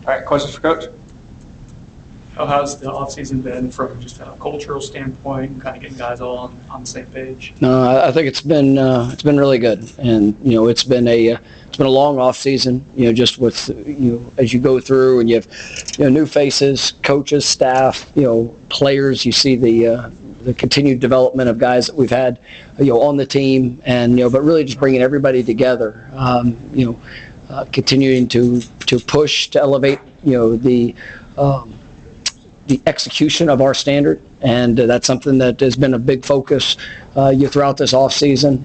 All right, questions for Coach? How's the offseason been from just a cultural standpoint and kind of getting guys all on the same page? No, I think it's been really good, and it's been a long offseason. Just with as you go through and you have new faces, coaches, staff, players. You see the continued development of guys that we've had on the team, and but really just bringing everybody together. Continuing to push to elevate the execution of our standard, and that's something that has been a big focus throughout this offseason,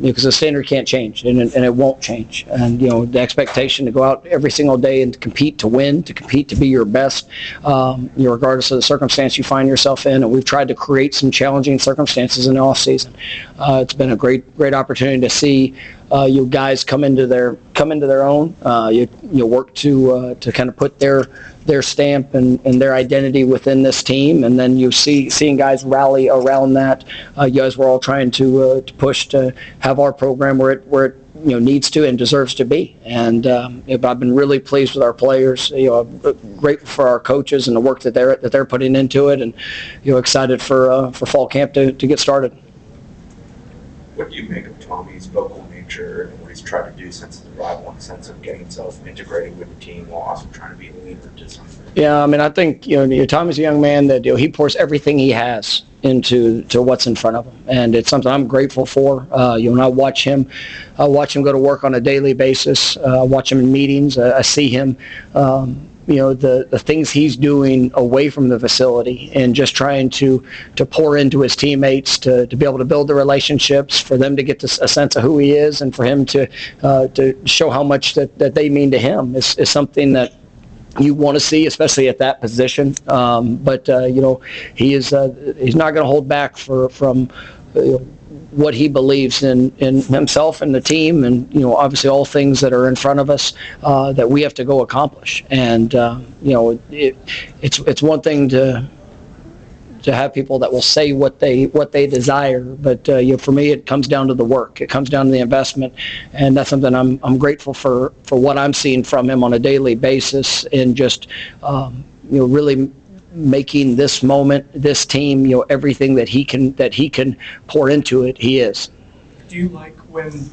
because the standard can't change, and it won't change. And the expectation to go out every single day and to compete to win, to compete to be your best, regardless of the circumstance you find yourself in. And we've tried to create some challenging circumstances in the offseason. It's been a great opportunity to see you guys come into their own. You work to kind of put their stamp and their identity within this team, and then seeing guys rally around that. As we're all trying to push to have our program where it needs to and deserves to be. And I've been really pleased with our players. I'm grateful for our coaches and the work that they're putting into it, and excited for fall camp to get started. What do you make of Tommy's vocal nature and what he's tried to do since his arrival, in the sense of getting himself integrated with the team while also trying to be a leader to some degree? Yeah, I mean, I think Tommy's a young man that he pours everything he has into what's in front of him, and it's something I'm grateful for. When I watch him go to work on a daily basis. Watch him in meetings. I see him. The things he's doing away from the facility, and just trying to pour into his teammates, to be able to build the relationships, for them to get a sense of who he is, and for him to show how much that they mean to him is something that you want to see, especially at that position. But he's not going to hold back from what he believes in himself and the team, and obviously all things that are in front of us that we have to go accomplish. And it's one thing to have people that will say what they desire, but for me it comes down to the work. It comes down to the investment, and that's something I'm grateful for what I'm seeing from him on a daily basis, and just really making this moment, this team, everything that he can pour into it, he is. Do you like when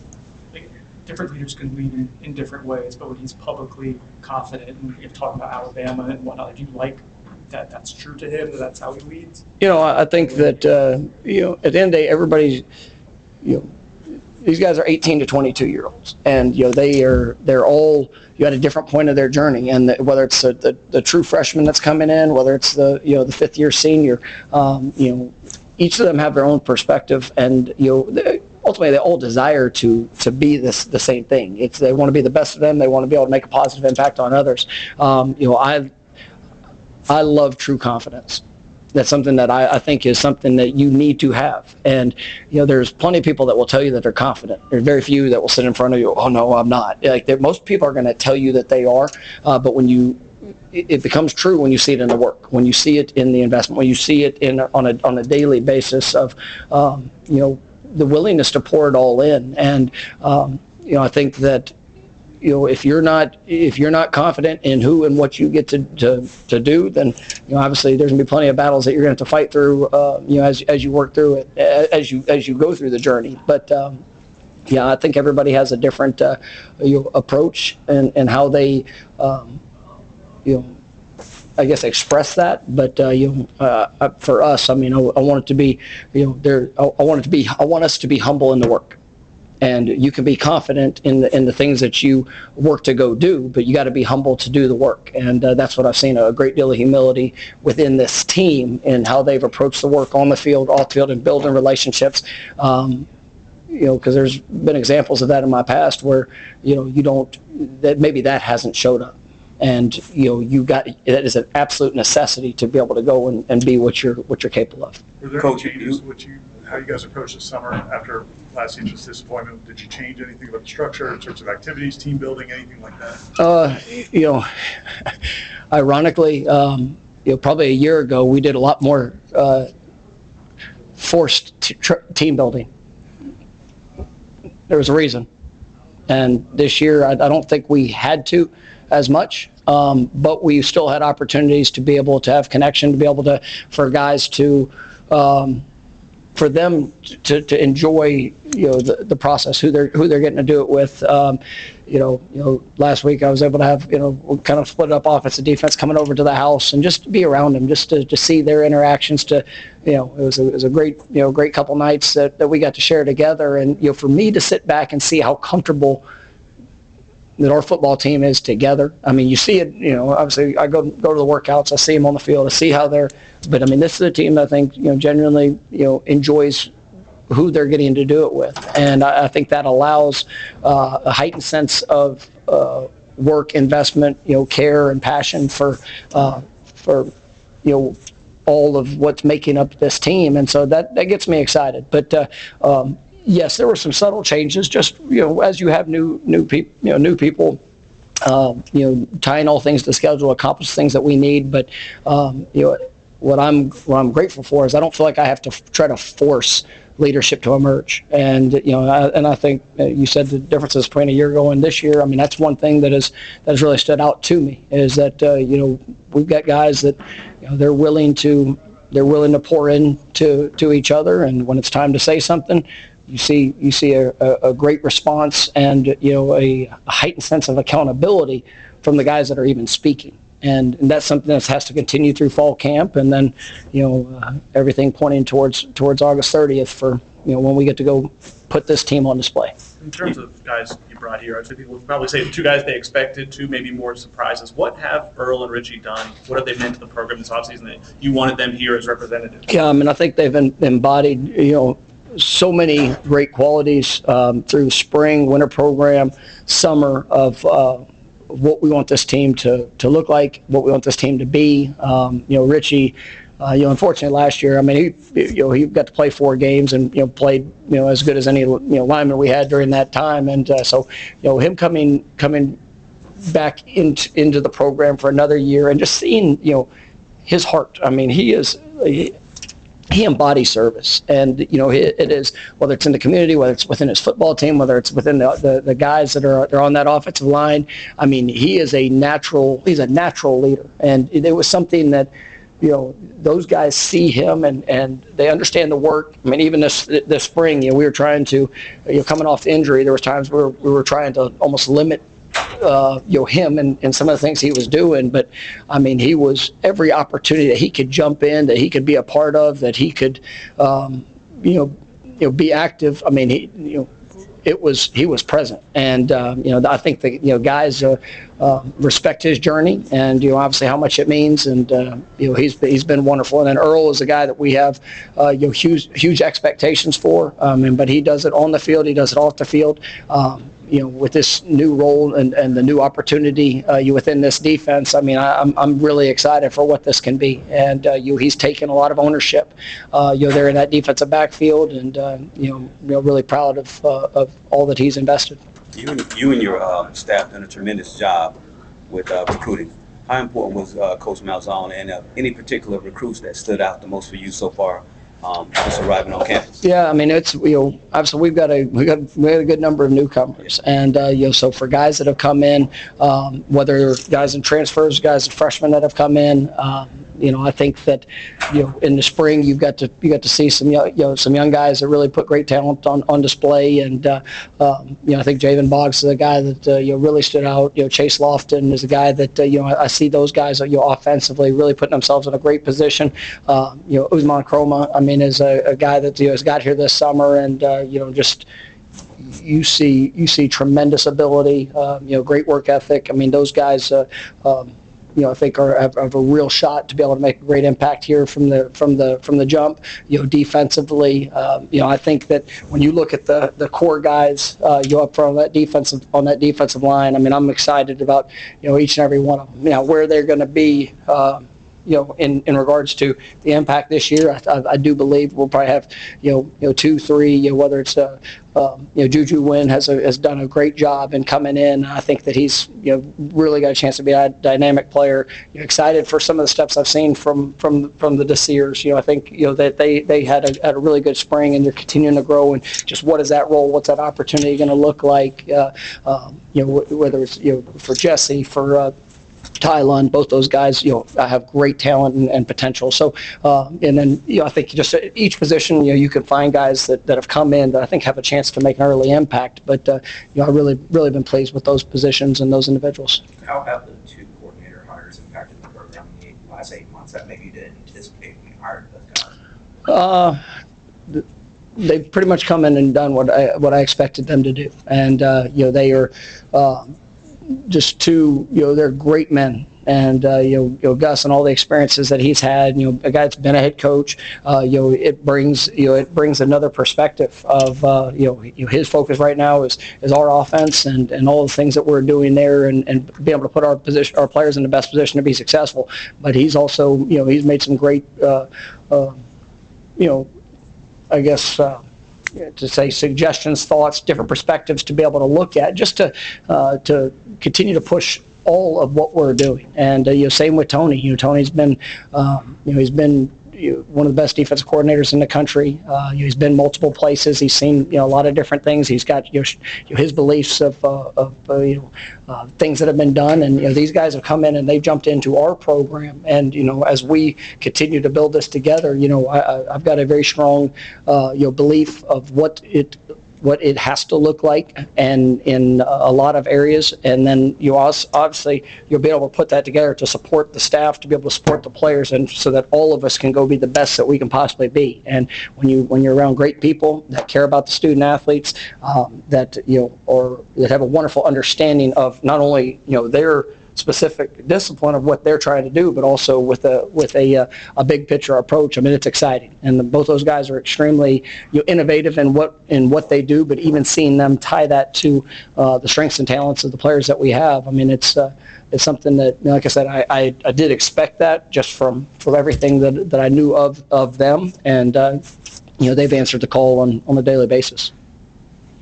different leaders can lead in different ways, but when he's publicly confident, and you're talking about Alabama and whatnot, do you like that's true to him, that's how he leads? I think that at the end of the day, everybody's these guys are 18 to 22 year olds, and they're all at a different point of their journey, and whether it's the true freshman that's coming in, whether it's the fifth year senior, each of them have their own perspective, and ultimately they all desire to be the same thing. They want to be the best of them. They want to be able to make a positive impact on others. I love true confidence. That's something that I think is something that you need to have. And, there's plenty of people that will tell you that they're confident. There's very few that will sit in front of you, oh, no, I'm not. Most people are going to tell you that they are, but when it becomes true when you see it in the work, when you see it in the investment, when you see it on a daily basis of, the willingness to pour it all in. And, I think that, if you're not confident in who and what you get to do, then obviously there's gonna be plenty of battles that you're gonna have to fight through, as you work through it, as you go through the journey. But I think everybody has a different approach and how they I guess express that. But for us, I want it to be I want us to be humble in the work. And you can be confident in the things that you work to go do, but you got to be humble to do the work. And that's what I've seen, a great deal of humility within this team and how they've approached the work on the field, off the field, and building relationships. Because there's been examples of that in my past where maybe that hasn't showed up. And that is an absolute necessity to be able to go and be what you're capable of. Were there any changes how you guys approached the summer after last season's disappointment? Did you change anything about the structure in terms of activities, team building, anything like that? Ironically, probably a year ago we did a lot more forced team building. There was a reason, and this year I don't think we had to. as much, but we still had opportunities to be able to have connection, to be able to, for guys to, for them to enjoy, the process, who they're getting to do it with. Last week I was able to have, kind of split up offense and defense coming over to the house and just be around them, just to see their interactions. It was a great, great couple nights that we got to share together. And, for me to sit back and see how comfortable that our football team is together. I mean, you see it, obviously I go to the workouts, I see them on the field, I see how but I mean, this is a team that I think, genuinely, enjoys who they're getting to do it with. And I think that allows a heightened sense of work, investment, care and passion for all of what's making up this team. And so that gets me excited. But, yes, there were some subtle changes. Just as you have new people, tying all things to schedule, accomplish things that we need. But what I'm grateful for is I don't feel like I have to try to force leadership to emerge. And I think you said the differences between a year ago and this year. I mean, that's one thing that has really stood out to me is that we've got guys that they're willing to pour into each other, and when it's time to say something, you see a great response and a heightened sense of accountability from the guys that are even speaking, and that's something that has to continue through fall camp, and then everything pointing towards August 30th for when we get to go put this team on display. In terms of guys you brought here, I'd say people would probably say 2 guys they expected, 2 maybe more surprises. What have Earl and Richie done? What have they meant to the program this offseason that you wanted them here as representatives? Yeah, I mean, I think they've embodied so many great qualities through spring, winter program, summer of what we want this team to look like, what we want this team to be. Richie, unfortunately last year, I mean, he got to play 4 games and played as good as any lineman we had during that time, and so him coming back into the program for another year and just seeing his heart. I mean, he embodies service, and it is, whether it's in the community, whether it's within his football team, whether it's within the guys that are on that offensive line. I mean, he's a natural leader, and it was something that those guys see him and they understand the work. I mean, even this spring, we were trying to, coming off the injury, there was times where we were trying to almost limit him and some of the things he was doing. But I mean, he was every opportunity that he could jump in, that he could be a part of, that he could be active. I mean, he was present, and I think the guys respect his journey, and obviously how much it means, and he's been wonderful. And then Earl is a guy that we have huge expectations for, but he does it on the field, he does it off the field. With this new role and the new opportunity within this defense, I mean, I'm really excited for what this can be. And he's taken a lot of ownership, there in that defensive backfield, and really proud of all that he's invested. You and your staff done a tremendous job with recruiting. How important was Coach Malzahn, and any particular recruits that stood out the most for you so far? Just arriving on campus. Yeah, I mean, it's obviously we had a good number of newcomers, and so for guys that have come in, whether guys in transfers, guys freshmen that have come in, I think that in the spring you got to see some young guys that really put great talent on display, and I think Javen Boggs is a guy that really stood out. Chase Lofton is a guy that I see those guys offensively really putting themselves in a great position. Usman Kroma, I mean, is a guy that has got here this summer, and just you see tremendous ability, great work ethic. I mean, those guys I think have a real shot to be able to make a great impact here from the jump. Defensively, I think that when you look at the core guys, up front on that defensive line, I mean, I'm excited about each and every one of them. Where they're going to be. In regards to the impact this year, I do believe we'll probably have 2, 3, whether it's Juju Wynn has done a great job in coming in. I think that he's really got a chance to be a dynamic player. Excited for some of the steps I've seen from the Desirs. I think that they had a really good spring, and they're continuing to grow. And just what is that role? What's that opportunity going to look like? Whether it's for Jesse, for Tylon, both those guys, have great talent and potential. So, and then, I think just at each position, you can find guys that have come in that I think have a chance to make an early impact. But, I really been pleased with those positions and those individuals. How have the two coordinator hires impacted the program in the last 8 months that maybe you didn't anticipate when you hired those guys? They've pretty much come in and done what I expected them to do. And, they are just two, they're great men. And, Gus and all the experiences that he's had, a guy that's been a head coach, it brings another perspective of, his focus right now is our offense and all the things that we're doing there and be able to put our players in the best position to be successful. But he's also, he's made some great, I guess, to say suggestions, thoughts, different perspectives to be able to look at, just to continue to push all of what we're doing. And same with Tony. Tony's been, he's been one of the best defensive coordinators in the country. He's been multiple places. He's seen a lot of different things. He's got his beliefs of things that have been done. And these guys have come in and they've jumped into our program. And as we continue to build this together, I've got a very strong belief of what it has to look like, and in a lot of areas. And then obviously you'll be able to put that together to support the staff, to be able to support the players, and so that all of us can go be the best that we can possibly be. And when you're around great people that care about the student athletes, that have a wonderful understanding of not only their specific discipline of what they're trying to do, but also with a big picture approach. I mean, it's exciting, and both those guys are extremely innovative in what they do. But even seeing them tie that to the strengths and talents of the players that we have, I mean, it's something that, like I said, I did expect that just from everything that I knew of them, and they've answered the call on a daily basis.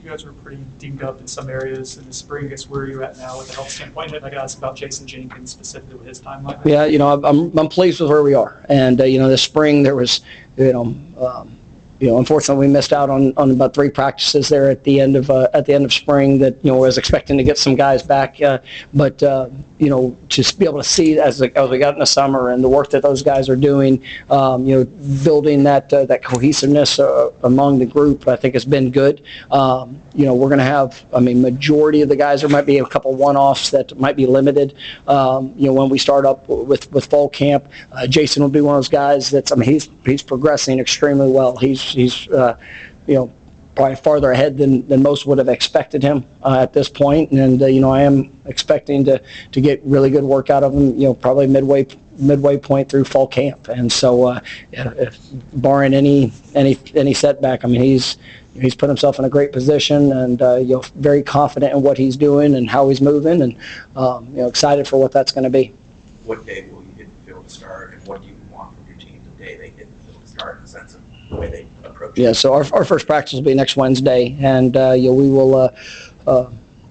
You guys were pretty dinged up in some areas in the spring. I guess where are you at now with the health standpoint? I got to ask about Jason Jenkins specifically with his timeline. Yeah, I'm pleased with where we are. And this spring there was, unfortunately we missed out on about 3 practices there at the end of spring that was expecting to get some guys back. But just be able to see as we got in the summer and the work that those guys are doing, building that cohesiveness among the group, I think has been good. We're going to have, majority of the guys, there might be a couple one-offs that might be limited. When we start up with fall camp, Jason will be one of those guys that's, he's progressing extremely well. He's probably farther ahead than most would have expected him at this point. And, I am expecting to get really good work out of him, probably midway point through fall camp. And so if barring any setback, he's put himself in a great position, and very confident in what he's doing and how he's moving, and excited for what that's going to be. What day will you hit the field to start, and what do you want from your team the day they hit the field to start in the sense of the way they approach it? Yeah, so our first practice will be next Wednesday, and we will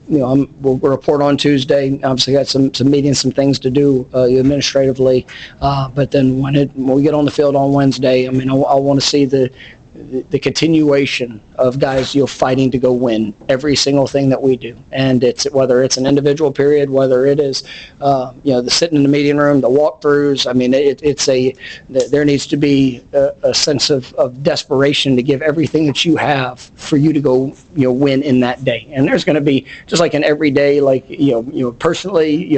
we'll report on Tuesday. Obviously got some meetings, some things to do administratively, but then when we get on the field on Wednesday, I want to see the continuation of guys fighting to go win every single thing that we do. And it's whether it's an individual period, whether it is the sitting in the meeting room, the walkthroughs. There needs to be a sense of desperation to give everything that you have for you to go win in that day. And there's going to be, just like in every day, like personally,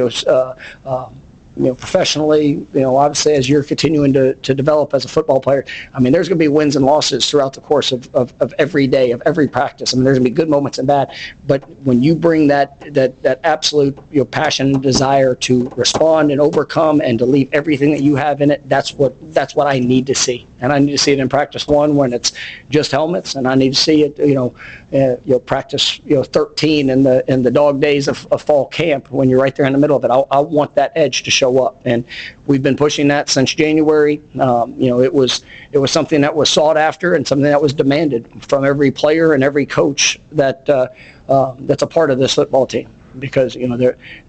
professionally, obviously as you're continuing to develop as a football player, there's going to be wins and losses throughout the course of every day, of every practice. There's going to be good moments and bad, but when you bring that absolute passion and desire to respond and overcome and to leave everything that you have in it, that's what I need to see. And I need to see it in practice 1 when it's just helmets, and I need to see it, practice 13 in the dog days of fall camp when you're right there in the middle of it. I want that edge to show up, and we've been pushing that since January. It was something that was sought after and something that was demanded from every player and every coach that's a part of this football team. Because at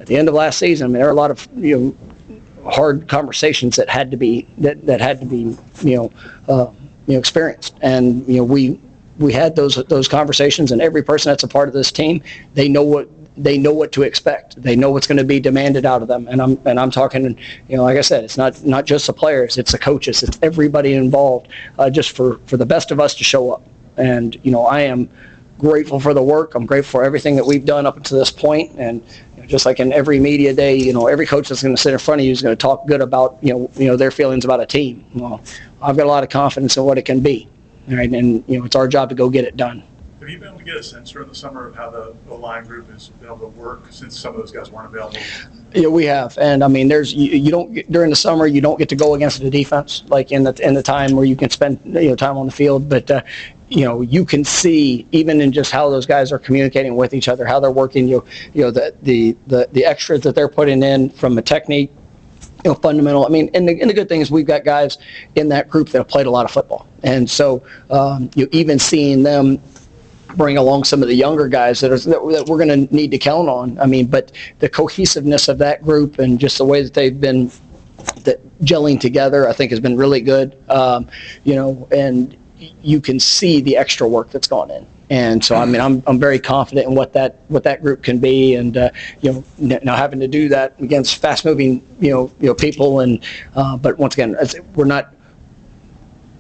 the end of last season, there are a lot of hard conversations that had to be experienced, and we had those conversations, and every person that's a part of this team, they know what to expect. They know what's going to be demanded out of them, and I'm talking, like I said, it's not just the players, it's the coaches, it's everybody involved, just for the best of us to show up. And I am grateful for the work. I'm grateful for everything that we've done up until this point. And just like in every media day, every coach that's going to sit in front of you is going to talk good about their feelings about a team. Well, I've got a lot of confidence in what it can be, right? And it's our job to go get it done. Have you been able to get a sense during the summer of how the O-line group has been able to work since some of those guys weren't available? Yeah, we have, and there's you don't during the summer you don't get to go against the defense like in the time where you can spend time on the field, but you can see even in just how those guys are communicating with each other, how they're working, the extras that they're putting in from a technique, fundamental. And the good thing is we've got guys in that group that have played a lot of football, and so even seeing them bring along some of the younger guys that we're going to need to count on. But the cohesiveness of that group and just the way that they've been gelling together, I think has been really good. And you can see the extra work that's gone in. And so, I'm very confident in what that group can be, and now having to do that against fast-moving, people, and but once again,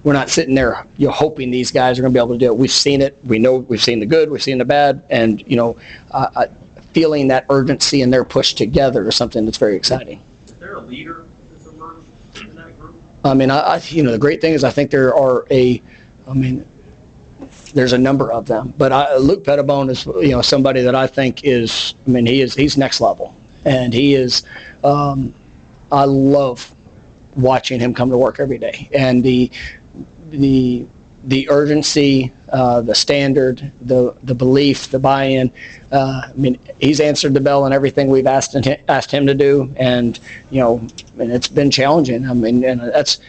we're not sitting there, hoping these guys are going to be able to do it. We've seen it. We know we've seen the good, we've seen the bad, and feeling that urgency and their push together is something that's very exciting. Is there a leader that's emerged in that group? The great thing is I think there are there's a number of them, but Luke Pettibone is somebody that I think is he's next level, and he is I love watching him come to work every day, and the urgency, the standard, the belief, the buy-in. He's answered the bell in everything we've asked him to do, and and it's been challenging. And that's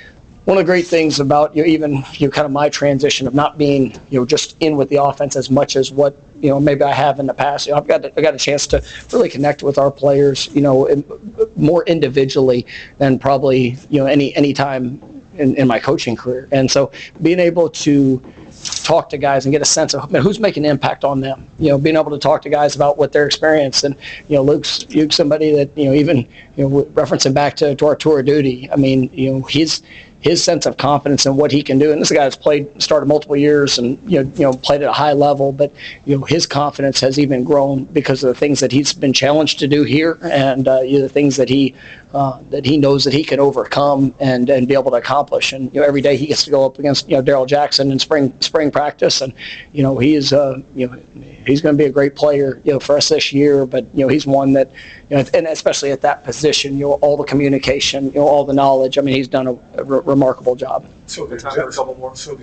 one of the great things about even kind of my transition of not being just in with the offense as much as what maybe I have in the past. I got a chance to really connect with our players more individually than probably any time in my coaching career. And so being able to talk to guys and get a sense of who's making an impact on them, being able to talk to guys about what their experience, and Luke's somebody that even referencing back to our tour of duty. His sense of confidence in what he can do, and this guy has started multiple years and played at a high level, but his confidence has even grown because of the things that he's been challenged to do here, and the things that he knows that he can overcome and be able to accomplish. And every day he gets to go up against Darrell Jackson in spring practice, and he's going to be a great player for us this year. But he's one that and especially at that position, all the communication, all the knowledge. He's done a remarkable job. So the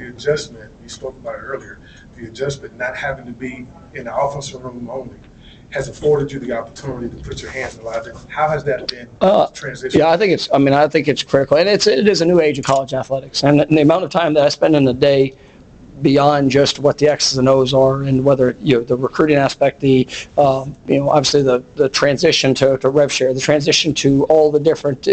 adjustment you spoke about earlier, the adjustment not having to be in the offensive room only, has afforded you the opportunity to put your hands in a lot of different. How has that been transition? Yeah, I think it's critical, and it is a new age of college athletics, and the amount of time that I spend in the day beyond just what the X's and O's are, and whether the recruiting aspect, the obviously the transition to rev share, the transition to all the different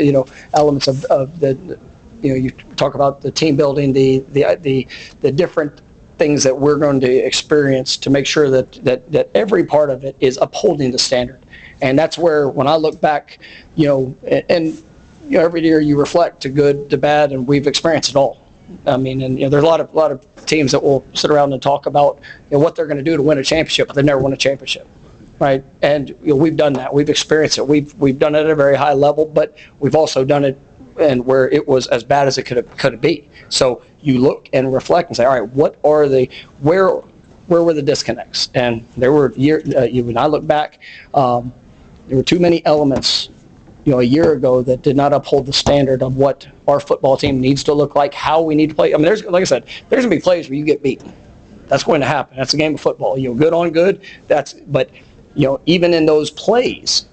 elements of the you talk about the team building, the different things that we're going to experience to make sure that every part of it is upholding the standard. And that's where, when I look back, every year you reflect to good, to bad, and we've experienced it all. There's a lot of teams that will sit around and talk about what they're going to do to win a championship, but they never won a championship, right? And we've done that. We've experienced it. We've done it at a very high level, but we've also done it and where it was as bad as it could be. So you look and reflect and say, all right, where were the disconnects? And there were when I look back, there were too many elements a year ago that did not uphold the standard of what our football team needs to look like, how we need to play. I mean, like I said, there's going to be plays where you get beaten. That's going to happen. That's a game of football. Good on good. But even in those plays,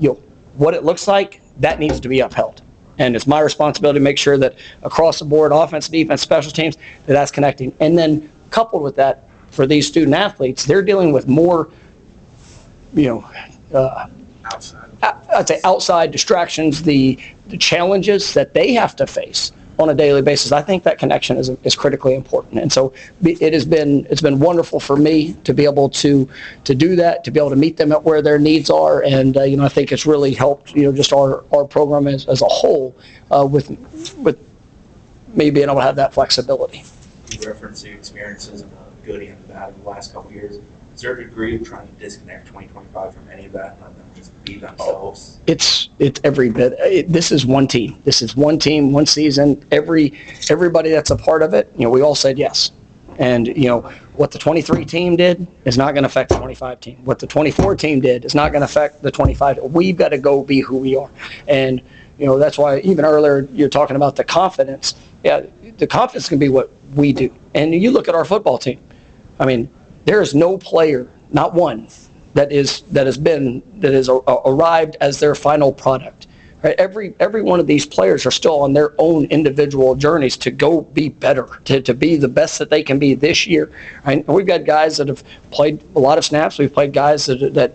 what it looks like, that needs to be upheld. And it's my responsibility to make sure that across the board, offense, defense, special teams, that's connecting. And then coupled with that, for these student athletes, they're dealing with more, I'd say outside distractions, the challenges that they have to face on a daily basis. I think that connection is critically important. And so it's been wonderful for me to be able to do that, to be able to meet them at where their needs are. And, I think it's really helped, just our program as a whole with me being able to have that flexibility. You referenced the experiences of the good and the bad of the last couple of years. Is there a degree of trying to disconnect 2025 from any of that and let them just be themselves? It's every bit. This is one team. This is one team, one season. Everybody that's a part of it, we all said yes. And, what the 23 team did is not going to affect the 25 team. What the 24 team did is not going to affect the 25. We've got to go be who we are. And, that's why even earlier you're talking about the confidence. Yeah, the confidence can be what we do. And you look at our football team. I mean, there is no player, not one, that has arrived as their final product. Right? Every one of these players are still on their own individual journeys to go be better, to be the best that they can be this year. Right? We've got guys that have played a lot of snaps. We've played guys that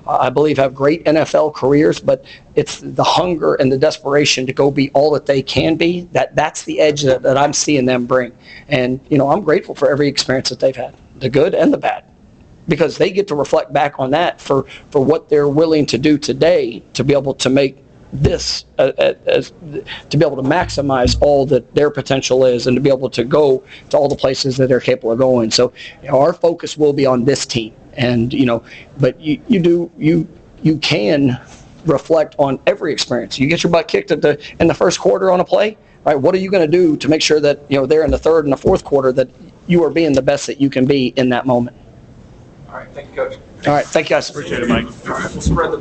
I believe have great NFL careers, but it's the hunger and the desperation to go be all that they can be. That's the edge that I'm seeing them bring. And I'm grateful for every experience that they've had, the good and the bad, because they get to reflect back on that for what they're willing to do today to be able to make this to be able to maximize all that their potential is and to be able to go to all the places that they're capable of going. So our focus will be on this team, and but you can reflect on every experience. You get your butt kicked in the first quarter on a play, right? What are you going to do to make sure that there in the third and the fourth quarter that you are being the best that you can be in that moment? All right, thank you, Coach. All right, thank you guys. Appreciate it, Mike. All right, we'll spread the